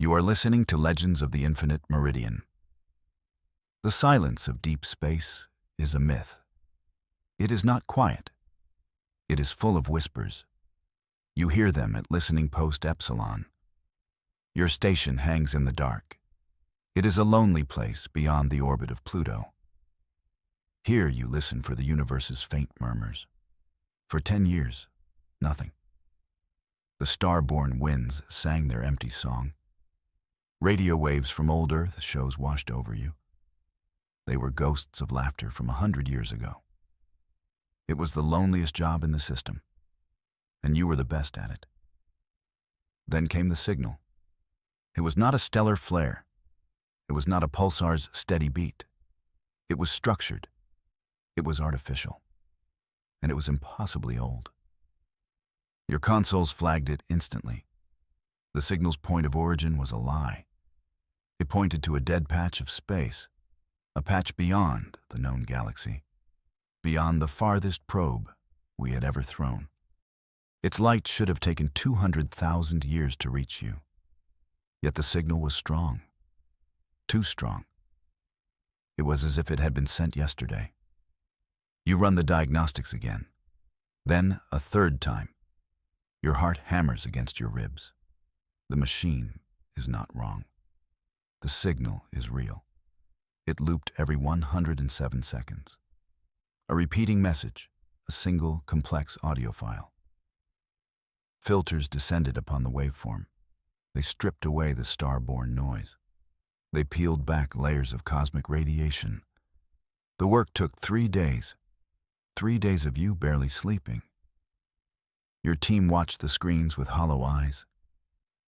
You are listening to Legends of the Infinite Meridian. The silence of deep space is a myth. It is not quiet. It is full of whispers. You hear them at listening post Epsilon. Your station hangs in the dark. It is a lonely place beyond the orbit of Pluto. Here you listen for the universe's faint murmurs. For 10 years, nothing. The star-born winds sang their empty song. Radio waves from old Earth shows washed over you. They were ghosts of laughter from 100 years ago. It was the loneliest job in the system, and you were the best at it. Then came the signal. It was not a stellar flare. It was not a pulsar's steady beat. It was structured. It was artificial. And it was impossibly old. Your consoles flagged it instantly. The signal's point of origin was a lie. It pointed to a dead patch of space, a patch beyond the known galaxy, beyond the farthest probe we had ever thrown. Its light should have taken 200,000 years to reach you. Yet the signal was strong. Too strong. It was as if it had been sent yesterday. You run the diagnostics again. Then a third time. Your heart hammers against your ribs. The machine is not wrong. The signal is real. It looped every 107 seconds. A repeating message, a single complex audio file. Filters descended upon the waveform. They stripped away the star-born noise. They peeled back layers of cosmic radiation. The work took 3 days. 3 days of you barely sleeping. Your team watched the screens with hollow eyes.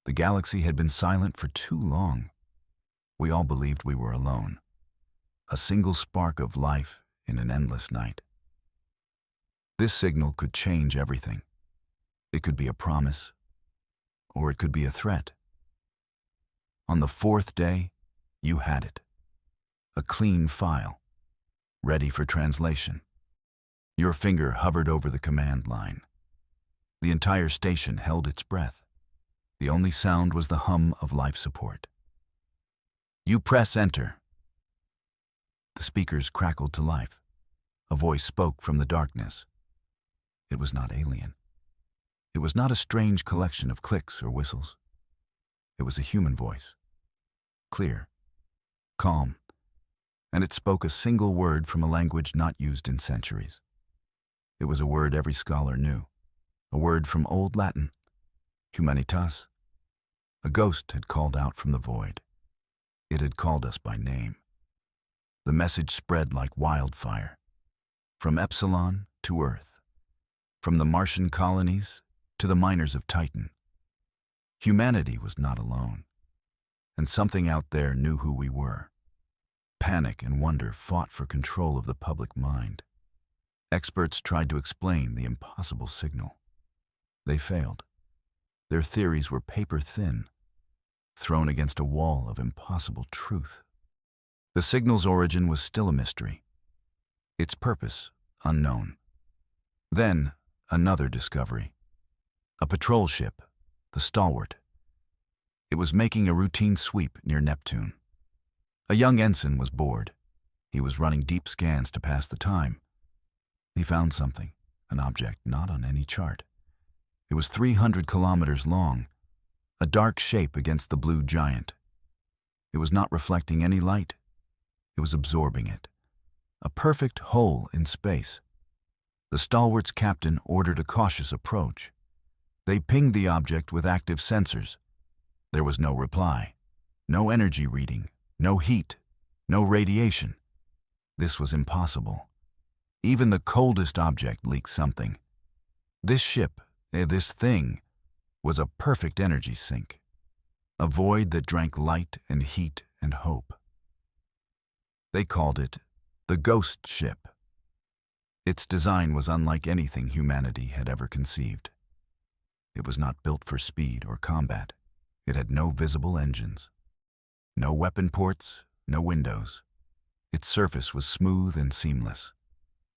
The galaxy had been silent for too long. We all believed we were alone. A single spark of life in an endless night. This signal could change everything. It could be a promise, or it could be a threat. On the 4th day, you had it. A clean file, ready for translation. Your finger hovered over the command line. The entire station held its breath. The only sound was the hum of life support. You press enter. The speakers crackled to life. A voice spoke from the darkness. It was not alien. It was not a strange collection of clicks or whistles. It was a human voice. Clear, calm, and it spoke a single word from a language not used in centuries. It was a word every scholar knew. A word from Old Latin, humanitas. A ghost had called out from the void. It had called us by name. The message spread like wildfire, from Epsilon to Earth, from the Martian colonies to the miners of Titan. Humanity was not alone, and something out there knew who we were. Panic and wonder fought for control of the public mind. Experts tried to explain the impossible signal. They failed. Their theories were paper thin, thrown against a wall of impossible truth. The signal's origin was still a mystery. Its purpose, unknown. Then, another discovery. A patrol ship, the Stalwart. It was making a routine sweep near Neptune. A young ensign was bored. He was running deep scans to pass the time. He found something, an object not on any chart. It was 300 kilometers long, a dark shape against the blue giant. It was not reflecting any light. It was absorbing it. A perfect hole in space. The Stalwart's captain ordered a cautious approach. They pinged the object with active sensors. There was no reply, no energy reading, no heat, no radiation. This was impossible. Even the coldest object leaked something. This ship, this thing, was a perfect energy sink. A void that drank light and heat and hope. They called it the Ghost Ship. Its design was unlike anything humanity had ever conceived. It was not built for speed or combat. It had no visible engines. No weapon ports, no windows. Its surface was smooth and seamless,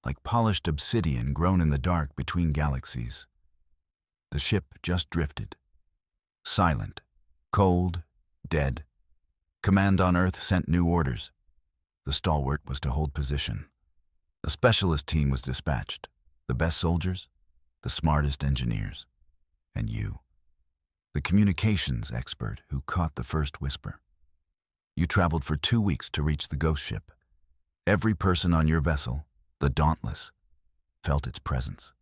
like polished obsidian grown in the dark between galaxies. The ship just drifted, silent, cold, Dead. Command on Earth sent new orders. The stalwart was to hold position. A specialist team was dispatched. The best soldiers, the smartest engineers. And you, the communications expert who caught the first whisper. You traveled for 2 weeks to reach the ghost ship. Every person on your vessel, the Dauntless, felt its presence.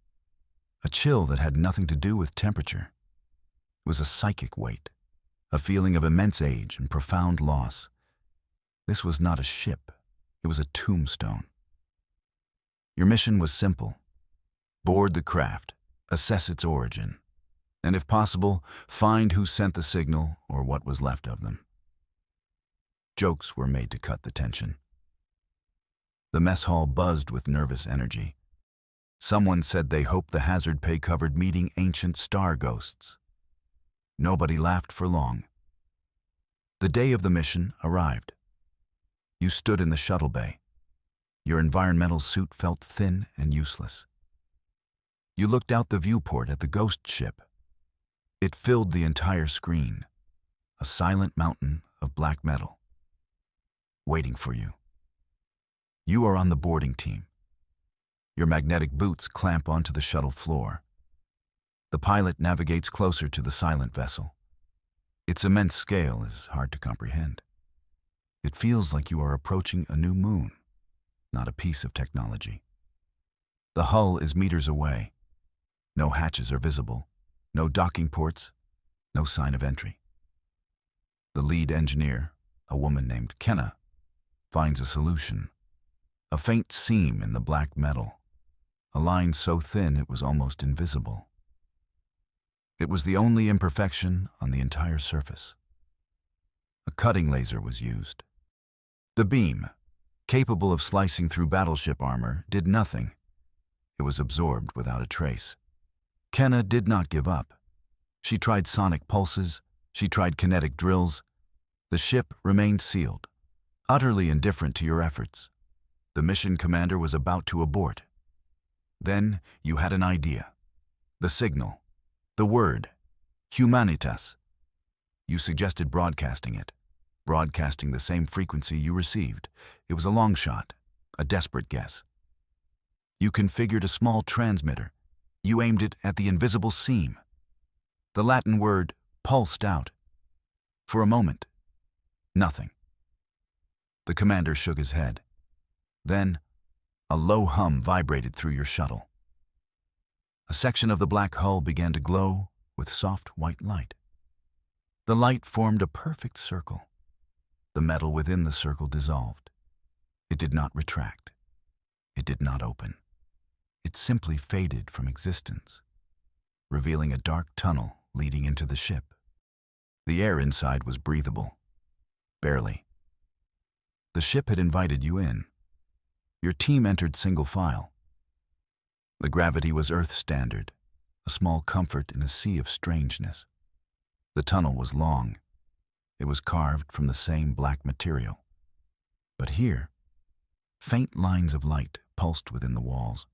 A chill that had nothing to do with temperature. It was a psychic weight, a feeling of immense age and profound loss. This was not a ship, it was a tombstone. Your mission was simple. Board the craft, assess its origin, and if possible, find who sent the signal or what was left of them. Jokes were made to cut the tension. The mess hall buzzed with nervous energy. Someone said they hoped the hazard pay covered meeting ancient star ghosts. Nobody laughed for long. The day of the mission arrived. You stood in the shuttle bay. Your environmental suit felt thin and useless. You looked out the viewport at the ghost ship. It filled the entire screen, a silent mountain of black metal, waiting for you. You are on the boarding team. Your magnetic boots clamp onto the shuttle floor. The pilot navigates closer to the silent vessel. Its immense scale is hard to comprehend. It feels like you are approaching a new moon, not a piece of technology. The hull is meters away. No hatches are visible, no docking ports, no sign of entry. The lead engineer, a woman named Kenna, finds a solution. A faint seam in the black metal, a line so thin it was almost invisible. It was the only imperfection on the entire surface. A cutting laser was used. The beam, capable of slicing through battleship armor, did nothing. It was absorbed without a trace. Kenna did not give up. She tried sonic pulses, she tried kinetic drills. The ship remained sealed, utterly indifferent to your efforts. The mission commander was about to abort. Then you had an idea. The signal. The word. Humanitas. You suggested broadcasting it. Broadcasting the same frequency you received. It was a long shot, a desperate guess. You configured a small transmitter. You aimed it at the invisible seam. The Latin word pulsed out. For a moment, nothing. The commander shook his head. Then, a low hum vibrated through your shuttle. A section of the black hull began to glow with soft white light. The light formed a perfect circle. The metal within the circle dissolved. It did not retract. It did not open. It simply faded from existence, revealing a dark tunnel leading into the ship. The air inside was breathable. Barely. The ship had invited you in. Your team entered single file. The gravity was Earth standard, a small comfort in a sea of strangeness. The tunnel was long. It was carved from the same black material. But here, faint lines of light pulsed within the walls,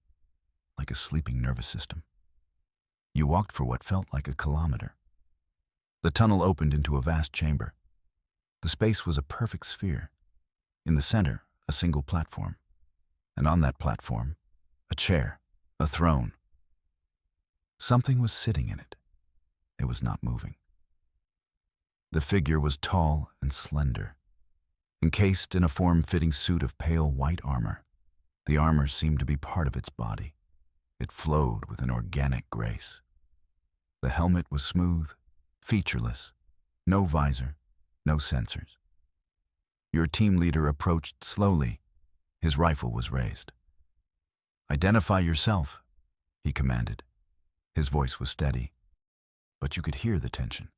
like a sleeping nervous system. You walked for what felt like a kilometer. The tunnel opened into a vast chamber. The space was a perfect sphere. In the center, a single platform. And on that platform, a chair, a throne. Something was sitting in it. It was not moving. The figure was tall and slender, encased in a form-fitting suit of pale white armor. The armor seemed to be part of its body. It flowed with an organic grace. The helmet was smooth, featureless, no visor, no sensors. Your team leader approached slowly. His rifle was raised. "Identify yourself," he commanded. His voice was steady, but you could hear the tension.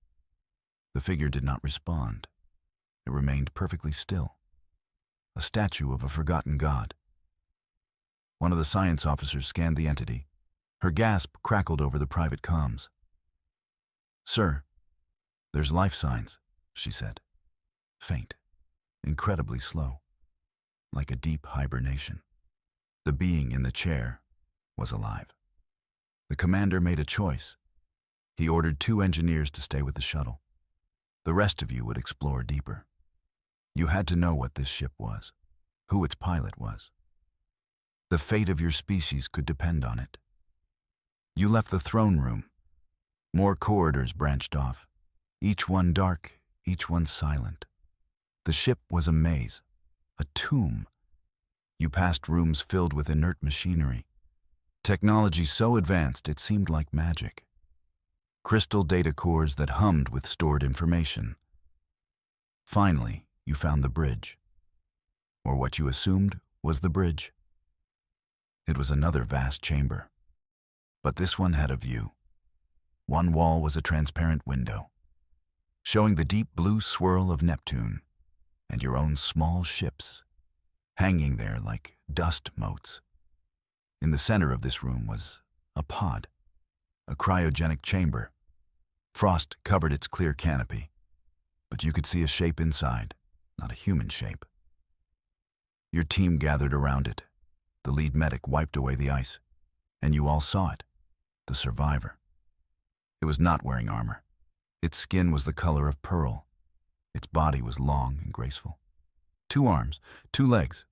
The figure did not respond. It remained perfectly still, a statue of a forgotten god. One of the science officers scanned the entity. Her gasp crackled over the private comms. "Sir, there's life signs," she said. Faint, incredibly slow, like a deep hibernation. The being in the chair was alive. The commander made a choice. He ordered 2 engineers to stay with the shuttle. The rest of you would explore deeper. You had to know what this ship was, who its pilot was. The fate of your species could depend on it. You left the throne room. More corridors branched off, each one dark, each one silent. The ship was a maze, a tomb. You passed rooms filled with inert machinery, technology so advanced it seemed like magic. Crystal data cores that hummed with stored information. Finally, you found the bridge, or what you assumed was the bridge. It was another vast chamber, but this one had a view. One wall was a transparent window, showing the deep blue swirl of Neptune and your own small ships, hanging there like dust motes. In the center of this room was a pod, a cryogenic chamber. Frost covered its clear canopy, but you could see a shape inside, not a human shape. Your team gathered around it. The lead medic wiped away the ice, and you all saw it, the survivor. It was not wearing armor. Its skin was the color of pearl. Its body was long and graceful. 2 arms, 2 legs,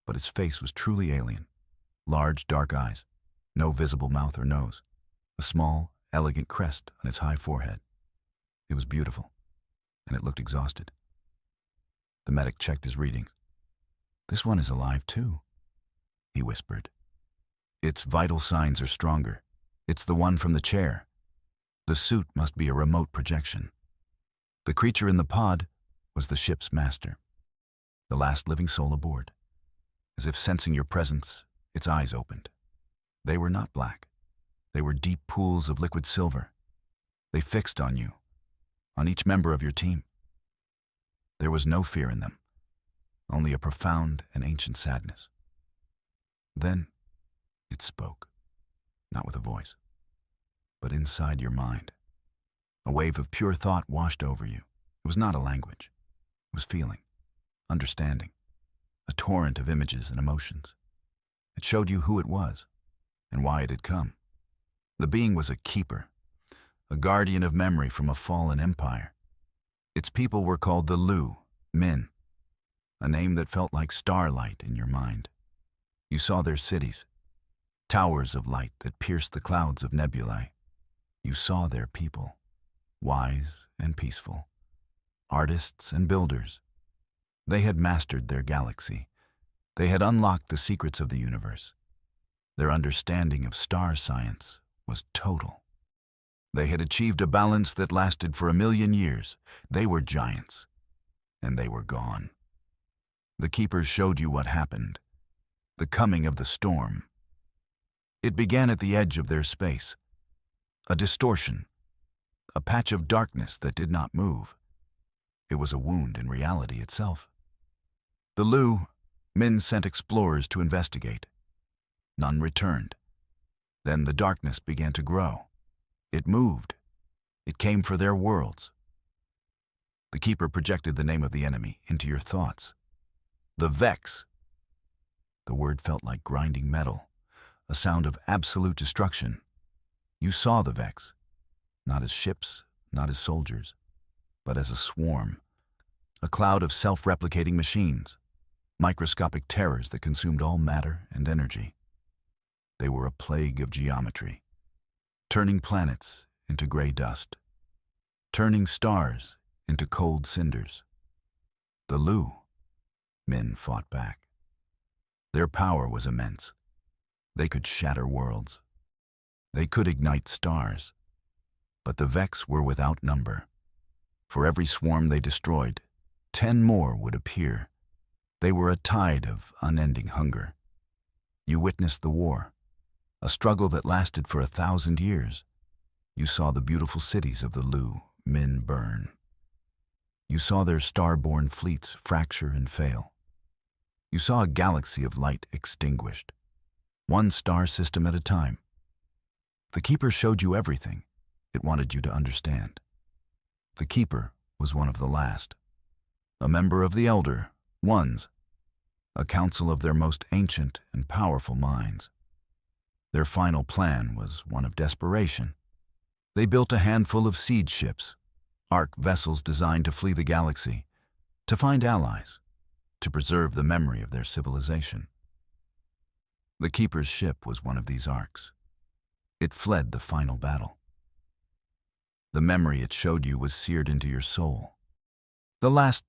but its face was truly alien. Large, dark eyes, no visible mouth or nose, a small, elegant crest on its high forehead. It was beautiful, and it looked exhausted. The medic checked his readings. "This one is alive too," he whispered. "Its vital signs are stronger. It's the one from the chair. The suit must be a remote projection." The creature in the pod was the ship's master, the last living soul aboard. As if sensing your presence, its eyes opened. They were not black. They were deep pools of liquid silver. They fixed on you, on each member of your team. There was no fear in them, only a profound and ancient sadness. Then it spoke, not with a voice, but inside your mind. A wave of pure thought washed over you. It was not a language. It was feeling, understanding, a torrent of images and emotions. It showed you who it was and why it had come. The being was a keeper, a guardian of memory from a fallen empire. Its people were called the Lu, Min, a name that felt like starlight in your mind. You saw their cities, towers of light that pierced the clouds of nebulae. You saw their people, wise and peaceful, artists and builders. They had mastered their galaxy. They had unlocked the secrets of the universe. Their understanding of star science was total. They had achieved a balance that lasted for 1,000,000 years. They were giants, and they were gone. The keepers showed you what happened, the coming of the storm. It began at the edge of their space, a distortion, a patch of darkness that did not move. It was a wound in reality itself. The Lu, Min sent explorers to investigate. None returned. Then the darkness began to grow. It moved. It came for their worlds. The keeper projected the name of the enemy into your thoughts. The Vex. The word felt like grinding metal, a sound of absolute destruction. You saw the Vex, not as ships, not as soldiers, but as a swarm, a cloud of self-replicating machines, microscopic terrors that consumed all matter and energy. They were a plague of geometry, turning planets into gray dust, turning stars into cold cinders. The Lu, Min fought back. Their power was immense. They could shatter worlds. They could ignite stars. But the Vex were without number. For every swarm they destroyed, 10 more would appear. They were a tide of unending hunger. You witnessed the war, a struggle that lasted for 1,000 years. You saw the beautiful cities of the Lu, Min burn. You saw their star-born fleets fracture and fail. You saw a galaxy of light extinguished, one star system at a time. The Keeper showed you everything it wanted you to understand. The Keeper was one of the last, a member of the Elder Ones, a council of their most ancient and powerful minds. Their final plan was one of desperation. They built a handful of siege ships, Ark vessels designed to flee the galaxy, to find allies, to preserve the memory of their civilization. The Keeper's ship was one of these arks. It fled the final battle. The memory it showed you was seared into your soul. The last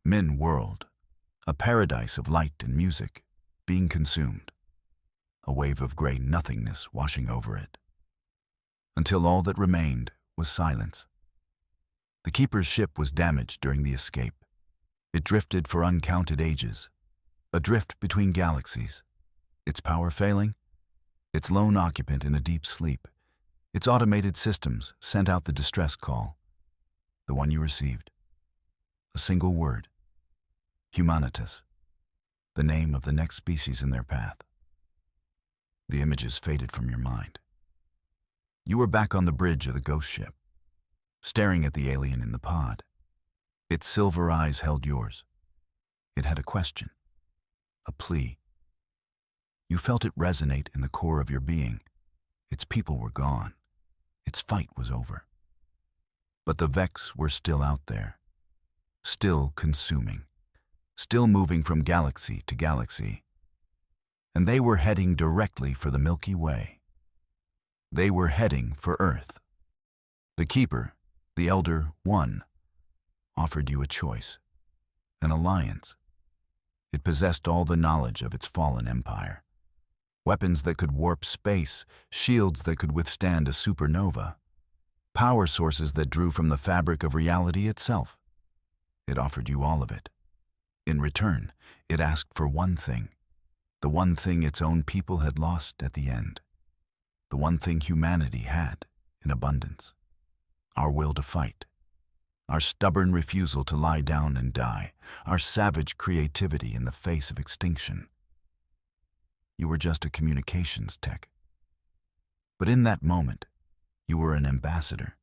Min world, a paradise of light and music, being consumed, a wave of gray nothingness washing over it, until all that remained was silence. The Keeper's ship was damaged during the escape. It drifted for uncounted ages, adrift between galaxies, its power failing, its lone occupant in a deep sleep. Its automated systems sent out the distress call, the one you received. A single word: Humanitas, the name of the next species in their path. The images faded from your mind. You were back on the bridge of the ghost ship, staring at the alien in the pod. Its silver eyes held yours. It had a question, a plea. You felt it resonate in the core of your being. Its people were gone. Its fight was over. But the Vex were still out there, still consuming, still moving from galaxy to galaxy. And they were heading directly for the Milky Way. They were heading for Earth. The Keeper, the Elder One, offered you a choice, an alliance. It possessed all the knowledge of its fallen empire. Weapons that could warp space, shields that could withstand a supernova, power sources that drew from the fabric of reality itself. It offered you all of it. In return, it asked for one thing, the one thing its own people had lost at the end, the one thing humanity had in abundance: our will to fight, our stubborn refusal to lie down and die, our savage creativity in the face of extinction. You were just a communications tech. But in that moment, you were an ambassador.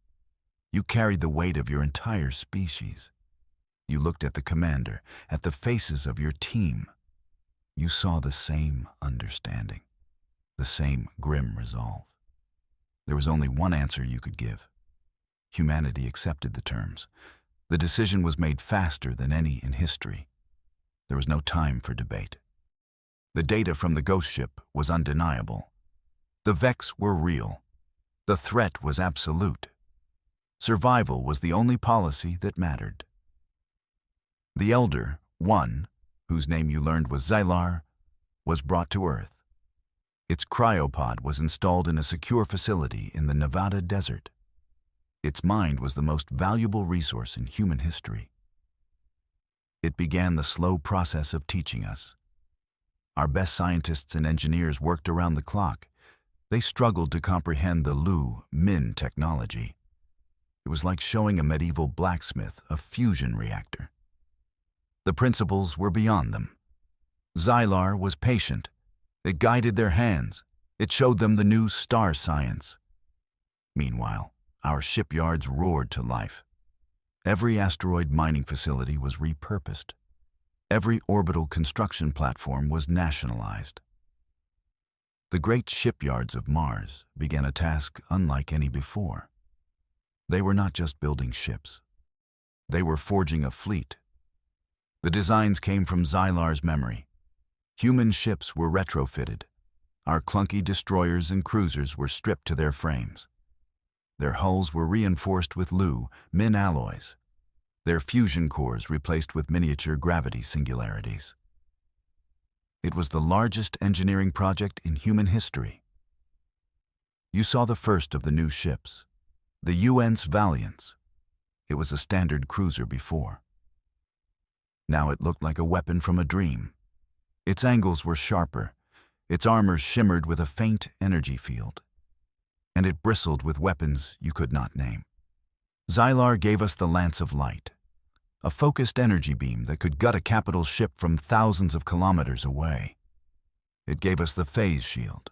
You carried the weight of your entire species. You looked at the commander, at the faces of your team. You saw the same understanding, the same grim resolve. There was only one answer you could give. Humanity accepted the terms. The decision was made faster than any in history. There was no time for debate. The data from the ghost ship was undeniable. The Vex were real. The threat was absolute. Survival was the only policy that mattered. The Elder One, whose name you learned was Xylar, was brought to Earth. Its cryopod was installed in a secure facility in the Nevada desert. Its mind was the most valuable resource in human history. It began the slow process of teaching us. Our best scientists and engineers worked around the clock. They struggled to comprehend the Min technology. It was like showing a medieval blacksmith a fusion reactor. The principles were beyond them. Xylar was patient. It guided their hands. It showed them the new star science. Meanwhile, our shipyards roared to life. Every asteroid mining facility was repurposed. Every orbital construction platform was nationalized. The great shipyards of Mars began a task unlike any before. They were not just building ships. They were forging a fleet. The designs came from Xylar's memory. Human ships were retrofitted. Our clunky destroyers and cruisers were stripped to their frames. Their hulls were reinforced with Min alloys. Their fusion cores replaced with miniature gravity singularities. It was the largest engineering project in human history. You saw the first of the new ships, the UN's Valiance. It was a standard cruiser before. Now it looked like a weapon from a dream. Its angles were sharper, its armor shimmered with a faint energy field, and it bristled with weapons you could not name. Xylar gave us the Lance of Light, a focused energy beam that could gut a capital ship from thousands of kilometers away. It gave us the Phase Shield,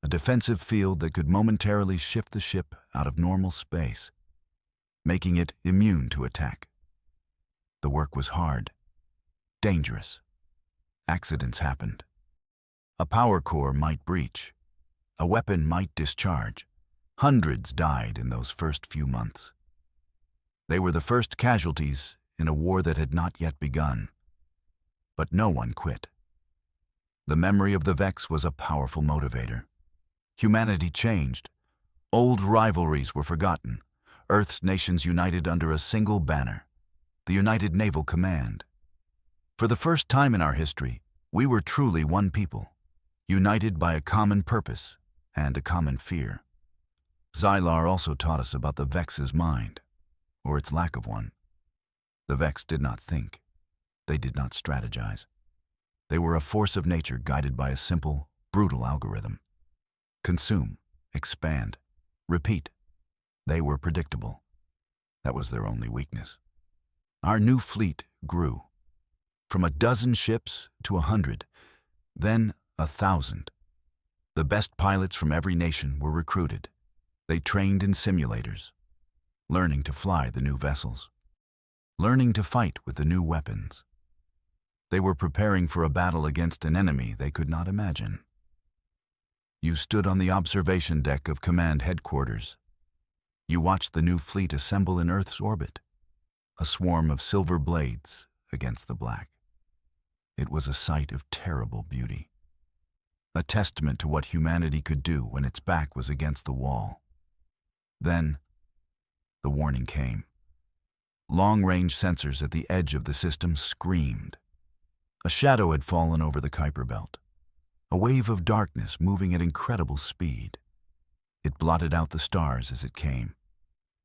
a defensive field that could momentarily shift the ship out of normal space, making it immune to attack. The work was hard, dangerous. Accidents happened. A power core might breach. A weapon might discharge. Hundreds died in those first few months. They were the first casualties in a war that had not yet begun. But no one quit. The memory of the Vex was a powerful motivator. Humanity changed. Old rivalries were forgotten. Earth's nations united under a single banner, the United Naval Command. For the first time in our history, we were truly one people, united by a common purpose and a common fear. Xylar also taught us about the Vex's mind, or its lack of one. The Vex did not think. They did not strategize. They were a force of nature guided by a simple, brutal algorithm. Consume, expand, repeat. They were predictable. That was their only weakness. Our new fleet grew. From a dozen ships to 100, then 1,000. The best pilots from every nation were recruited. They trained in simulators, learning to fly the new vessels, learning to fight with the new weapons. They were preparing for a battle against an enemy they could not imagine. You stood on the observation deck of command headquarters. You watched the new fleet assemble in Earth's orbit, a swarm of silver blades against the black. It was a sight of terrible beauty, a testament to what humanity could do when its back was against the wall. Then, the warning came. Long-range sensors at the edge of the system screamed. A shadow had fallen over the Kuiper Belt, a wave of darkness moving at incredible speed. It blotted out the stars as it came.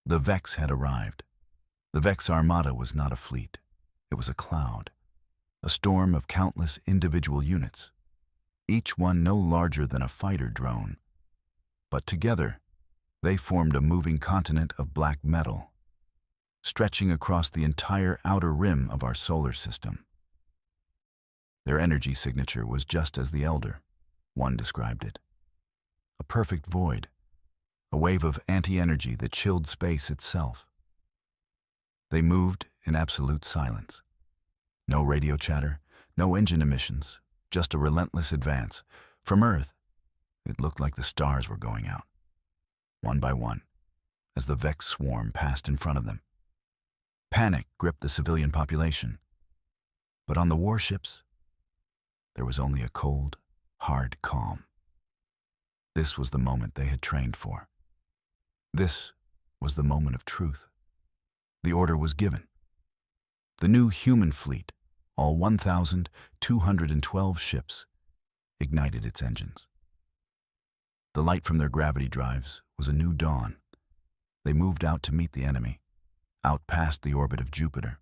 The Vex had arrived. The Vex Armada was not a fleet. It was a cloud, a storm of countless individual units, each one no larger than a fighter drone. But together, they formed a moving continent of black metal, stretching across the entire outer rim of our solar system. Their energy signature was just as the Elder, one described it. A perfect void, a wave of anti-energy that chilled space itself. They moved in absolute silence. No radio chatter, no engine emissions, just a relentless advance. From Earth, it looked like the stars were going out, one by one, as the Vex swarm passed in front of them. Panic gripped the civilian population. But on the warships, there was only a cold, hard calm. This was the moment they had trained for. This was the moment of truth. The order was given. The new human fleet, all 1,212 ships, ignited its engines. The light from their gravity drives was a new dawn. They moved out to meet the enemy, out past the orbit of Jupiter,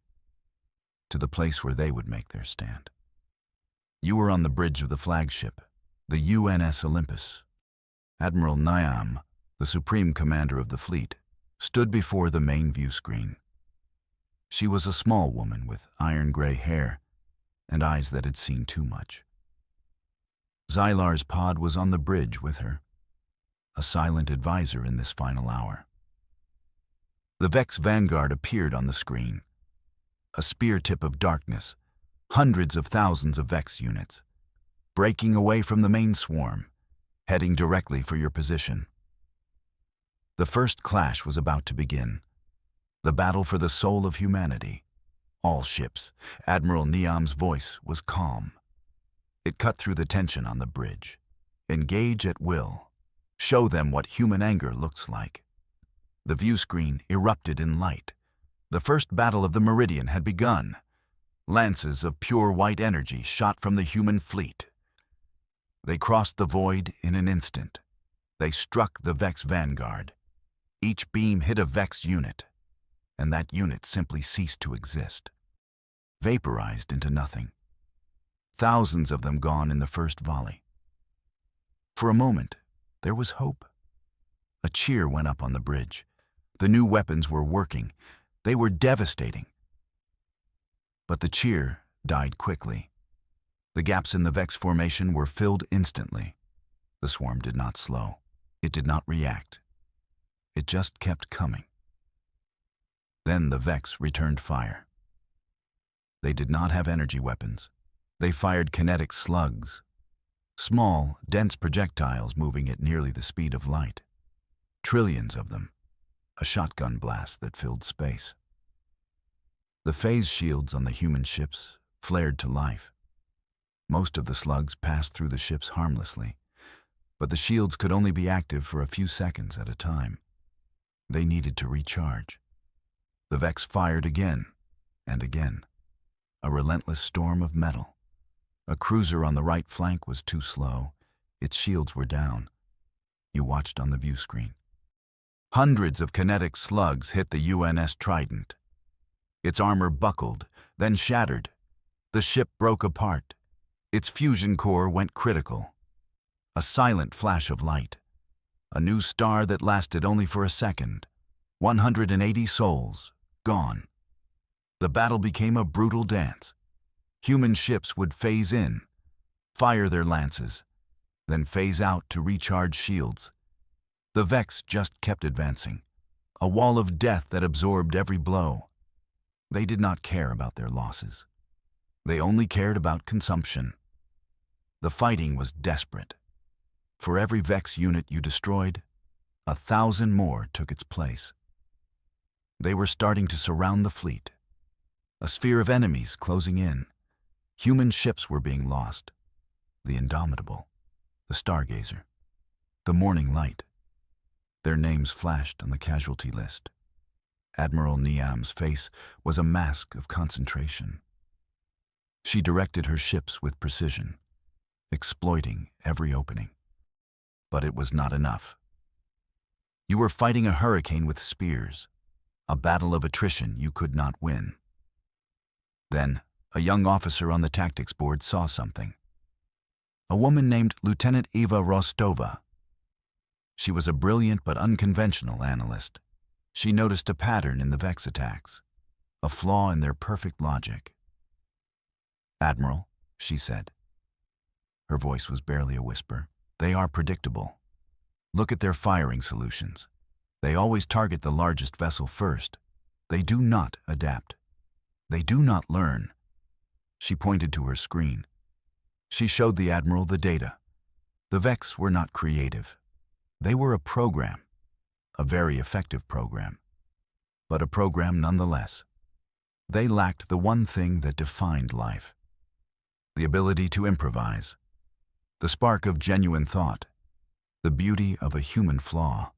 to the place where they would make their stand. You were on the bridge of the flagship, the UNS Olympus. Admiral Niam, the supreme commander of the fleet, stood before the main view screen. She was a small woman with iron-gray hair and eyes that had seen too much. Xylar's pod was on the bridge with her, a silent advisor in this final hour. The Vex Vanguard appeared on the screen, a spear tip of darkness, hundreds of thousands of Vex units, breaking away from the main swarm, heading directly for your position. The first clash was about to begin, the battle for the soul of humanity. All ships. Admiral Niam's voice was calm. It cut through the tension on the bridge. Engage at will. Show them what human anger looks like. The view screen erupted in light. The first battle of the Meridian had begun. Lances of pure white energy shot from the human fleet. They crossed the void in an instant. They struck the Vex Vanguard. Each beam hit a Vex unit, and that unit simply ceased to exist, vaporized into nothing. Thousands of them gone in the first volley. For a moment, there was hope. A cheer went up on the bridge. The new weapons were working. They were devastating. But the cheer died quickly. The gaps in the Vex formation were filled instantly. The swarm did not slow. It did not react. It just kept coming. Then the Vex returned fire. They did not have energy weapons. They fired kinetic slugs, small, dense projectiles moving at nearly the speed of light. Trillions of them, a shotgun blast that filled space. The phase shields on the human ships flared to life. Most of the slugs passed through the ships harmlessly, but the shields could only be active for a few seconds at a time. They needed to recharge. The Vex fired again and again. A relentless storm of metal. A cruiser on the right flank was too slow. Its shields were down. You watched on the view screen. Hundreds of kinetic slugs hit the UNS Trident. Its armor buckled, then shattered. The ship broke apart. Its fusion core went critical. A silent flash of light. A new star that lasted only for a second. 180 souls, gone. The battle became a brutal dance. Human ships would phase in, fire their lances, then phase out to recharge shields. The Vex just kept advancing, a wall of death that absorbed every blow. They did not care about their losses. They only cared about consumption. The fighting was desperate. For every Vex unit you destroyed, 1,000 more took its place. They were starting to surround the fleet. A sphere of enemies closing in. Human ships were being lost. The Indomitable, the Stargazer, the Morning Light. Their names flashed on the casualty list. Admiral Niam's face was a mask of concentration. She directed her ships with precision, exploiting every opening. But it was not enough. You were fighting a hurricane with spears, a battle of attrition you could not win. Then, a young officer on the tactics board saw something. A woman named Lieutenant Eva Rostova. She was a brilliant but unconventional analyst. She noticed a pattern in the Vex attacks, a flaw in their perfect logic. "Admiral," she said. Her voice was barely a whisper. "They are predictable. Look at their firing solutions. They always target the largest vessel first. They do not adapt. They do not learn." She pointed to her screen. She showed the Admiral the data. The Vex were not creative. They were a program, a very effective program, but a program nonetheless. They lacked the one thing that defined life: the ability to improvise, the spark of genuine thought, the beauty of a human flaw.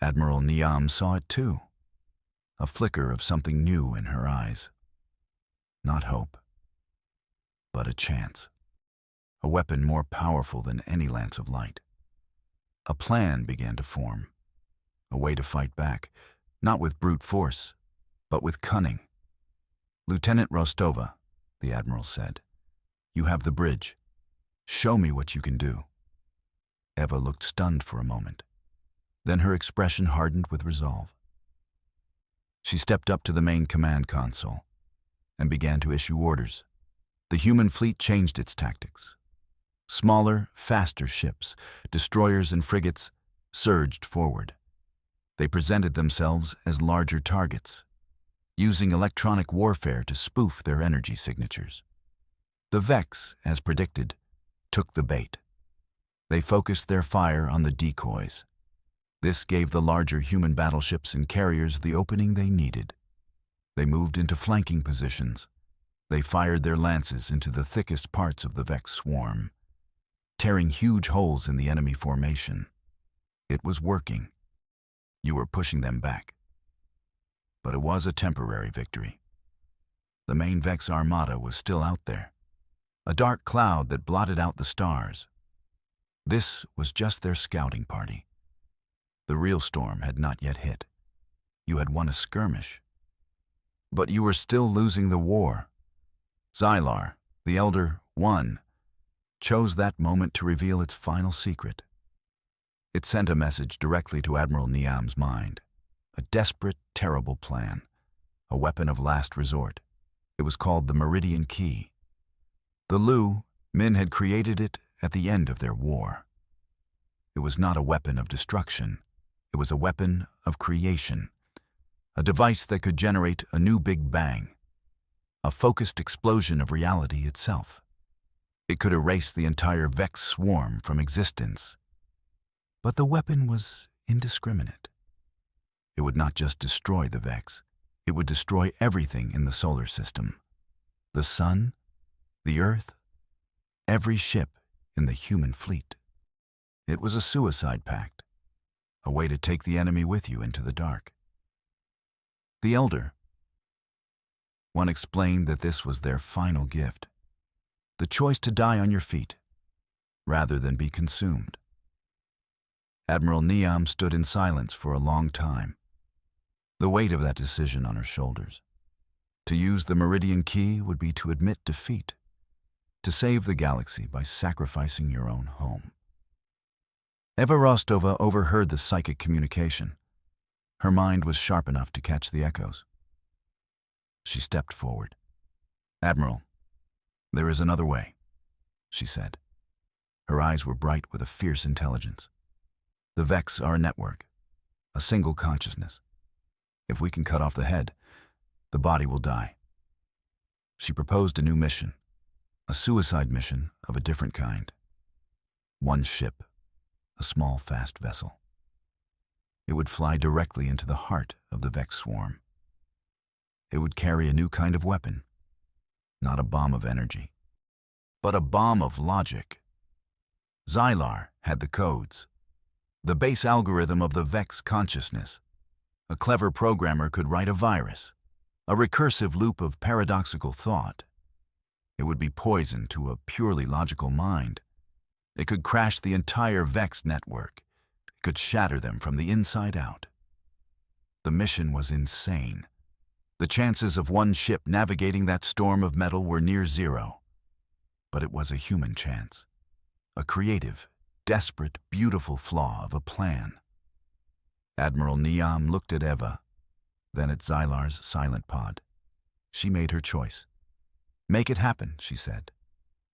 Admiral Niam saw it too, a flicker of something new in her eyes. Not hope, but a chance. A weapon more powerful than any lance of light. A plan began to form. A way to fight back, not with brute force, but with cunning. "Lieutenant Rostova," the Admiral said, "you have the bridge. Show me what you can do." Eva looked stunned for a moment. Then her expression hardened with resolve. She stepped up to the main command console and began to issue orders. The human fleet changed its tactics. Smaller, faster ships, destroyers and frigates, surged forward. They presented themselves as larger targets, using electronic warfare to spoof their energy signatures. The Vex, as predicted, took the bait. They focused their fire on the decoys. This gave the larger human battleships and carriers the opening they needed. They moved into flanking positions. They fired their lances into the thickest parts of the Vex swarm, tearing huge holes in the enemy formation. It was working. You were pushing them back. But it was a temporary victory. The main Vex armada was still out there, a dark cloud that blotted out the stars. This was just their scouting party. The real storm had not yet hit. You had won a skirmish. But you were still losing the war. Xylar, the Elder, won, chose that moment to reveal its final secret. It sent a message directly to Admiral Niam's mind. A desperate, terrible plan. A weapon of last resort. It was called the Meridian Key. The Lu, men had created it at the end of their war. It was not a weapon of destruction. It was a weapon of creation. A device that could generate a new Big Bang. A focused explosion of reality itself. It could erase the entire Vex swarm from existence. But the weapon was indiscriminate. It would not just destroy the Vex. It would destroy everything in the solar system. The sun, the Earth, every ship in the human fleet. It was a suicide pact, a way to take the enemy with you into the dark. The elder one explained that this was their final gift, the choice to die on your feet, rather than be consumed. Admiral Niam stood in silence for a long time, the weight of that decision on her shoulders. To use the Meridian key would be to admit defeat, to save the galaxy by sacrificing your own home. Eva Rostova overheard the psychic communication. Her mind was sharp enough to catch the echoes. She stepped forward. "Admiral, there is another way," she said. Her eyes were bright with a fierce intelligence. "The Vex are a network, a single consciousness. If we can cut off the head, the body will die." She proposed a new mission, a suicide mission of a different kind. One ship, a small, fast vessel. It would fly directly into the heart of the Vex swarm. It would carry a new kind of weapon, not a bomb of energy, but a bomb of logic. Xylar had the codes, the base algorithm of the Vex consciousness. A clever programmer could write a virus, a recursive loop of paradoxical thought. It would be poison to a purely logical mind. It could crash the entire Vex network. It could shatter them from the inside out. The mission was insane. The chances of one ship navigating that storm of metal were near zero. But it was a human chance, a creative, desperate, beautiful flaw of a plan. Admiral Niam looked at Eva, then at Xylar's silent pod. She made her choice. "Make it happen," she said.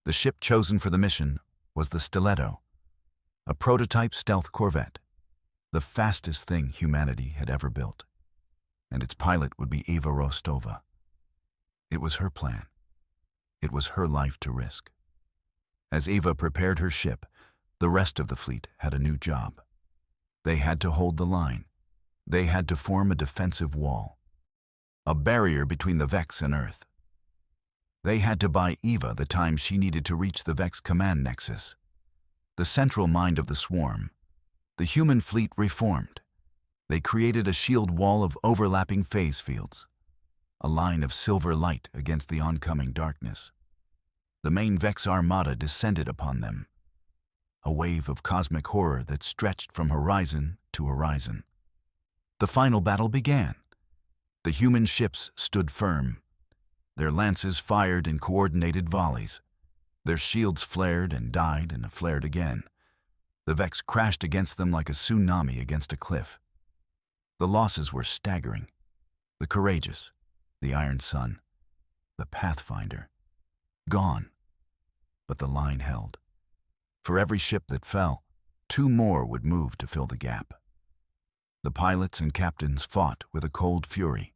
The ship chosen for the mission was the Stiletto, a prototype stealth corvette, the fastest thing humanity had ever built. And its pilot would be Eva Rostova. It was her plan. It was her life to risk. As Eva prepared her ship, the rest of the fleet had a new job. They had to hold the line. They had to form a defensive wall, a barrier between the Vex and Earth. They had to buy Eva the time she needed to reach the Vex command nexus, the central mind of the swarm. The human fleet reformed. They created a shield wall of overlapping phase fields, a line of silver light against the oncoming darkness. The main Vex armada descended upon them, a wave of cosmic horror that stretched from horizon to horizon. The final battle began. The human ships stood firm. Their lances fired in coordinated volleys. Their shields flared and died and flared again. The Vex crashed against them like a tsunami against a cliff. The losses were staggering. The Courageous, the Iron Sun, the Pathfinder, gone. But the line held. For every ship that fell, 2 more would move to fill the gap. The pilots and captains fought with a cold fury.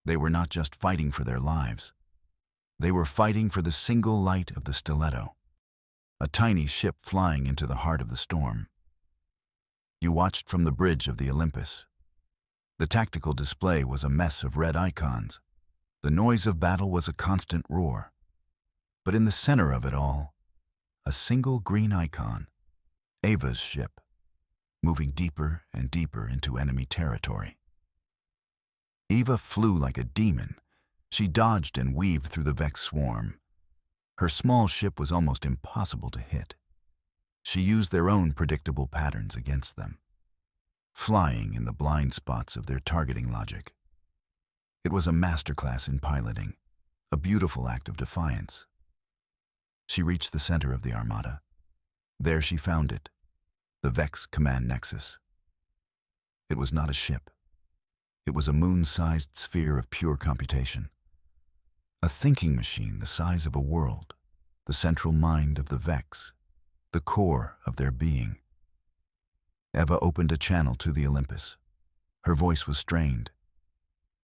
They were not just fighting for their lives. They were fighting for the single light of the Stiletto, a tiny ship flying into the heart of the storm. You watched from the bridge of the Olympus. The tactical display was a mess of red icons. The noise of battle was a constant roar. But in the center of it all, a single green icon, Eva's ship, moving deeper and deeper into enemy territory. Eva flew like a demon. She dodged and weaved through the Vex swarm. Her small ship was almost impossible to hit. She used their own predictable patterns against them, flying in the blind spots of their targeting logic. It was a masterclass in piloting, a beautiful act of defiance. She reached the center of the armada. There she found it, the Vex command nexus. It was not a ship. It was a moon-sized sphere of pure computation. A thinking machine the size of a world, the central mind of the Vex, the core of their being. Eva opened a channel to the Olympus. Her voice was strained,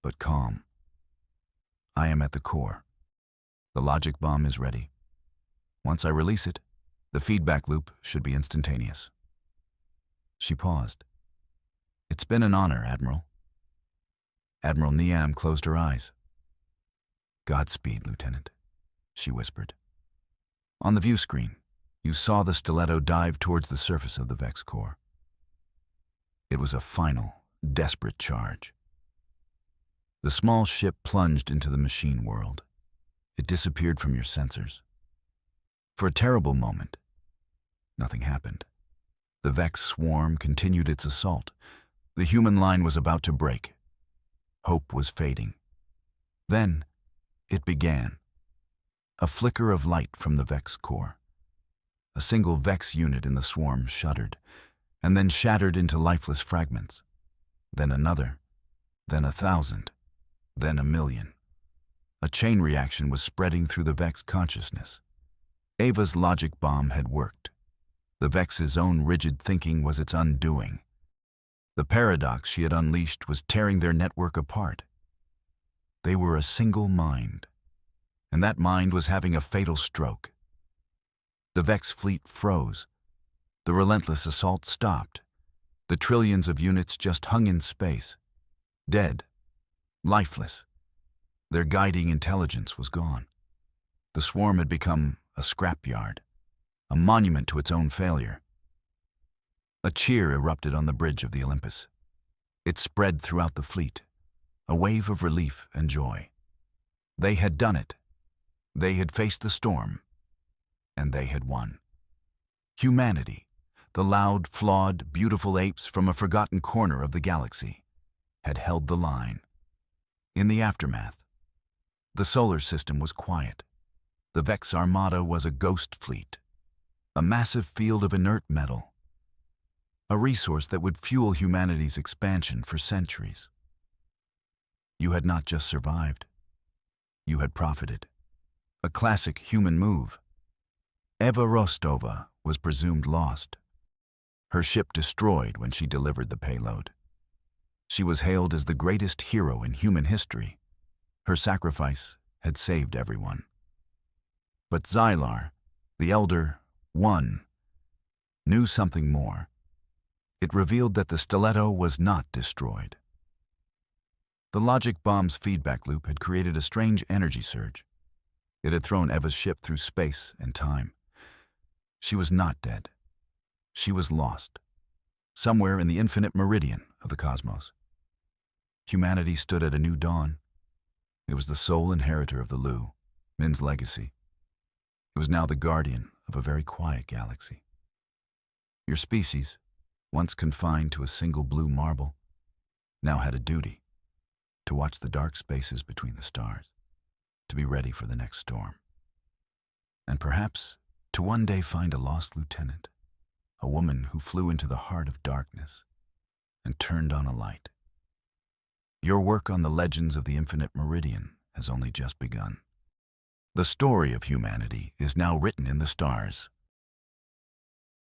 but calm. "I am at the core. The logic bomb is ready. Once I release it, the feedback loop should be instantaneous." She paused. "It's been an honor, Admiral." Admiral Niam closed her eyes. "Godspeed, Lieutenant," she whispered. On the view screen, you saw the stiletto dive towards the surface of the Vex core. It was a final, desperate charge. The small ship plunged into the machine world. It disappeared from your sensors. For a terrible moment, nothing happened. The Vex swarm continued its assault. The human line was about to break. Hope was fading. Then, it began. A flicker of light from the Vex core. A single Vex unit in the swarm shuddered, and then shattered into lifeless fragments. Then another, then 1,000, then 1,000,000. A chain reaction was spreading through the Vex consciousness. Ava's logic bomb had worked. The Vex's own rigid thinking was its undoing. The paradox she had unleashed was tearing their network apart. They were a single mind, and that mind was having a fatal stroke. The Vex fleet froze. The relentless assault stopped. The trillions of units just hung in space, dead, lifeless. Their guiding intelligence was gone. The swarm had become a scrapyard, a monument to its own failure. A cheer erupted on the bridge of the Olympus. It spread throughout the fleet, a wave of relief and joy. They had done it. They had faced the storm, and they had won. Humanity, the loud, flawed, beautiful apes from a forgotten corner of the galaxy, had held the line. In the aftermath, the solar system was quiet. The Vex Armada was a ghost fleet, a massive field of inert metal, a resource that would fuel humanity's expansion for centuries. You had not just survived, you had profited. A classic human move. Eva Rostova was presumed lost. Her ship destroyed when she delivered the payload. She was hailed as the greatest hero in human history. Her sacrifice had saved everyone. But Xylar, the Elder One, knew something more. It revealed that the stiletto was not destroyed. The logic bomb's feedback loop had created a strange energy surge. It had thrown Eva's ship through space and time. She was not dead. She was lost, somewhere in the infinite meridian of the cosmos. Humanity stood at a new dawn. It was the sole inheritor of the Lu, Min's legacy. It was now the guardian of a very quiet galaxy. Your species, once confined to a single blue marble, now had a duty: to watch the dark spaces between the stars, to be ready for the next storm. And perhaps to one day find a lost lieutenant, a woman who flew into the heart of darkness and turned on a light. Your work on the legends of the infinite meridian has only just begun. The story of humanity is now written in the stars.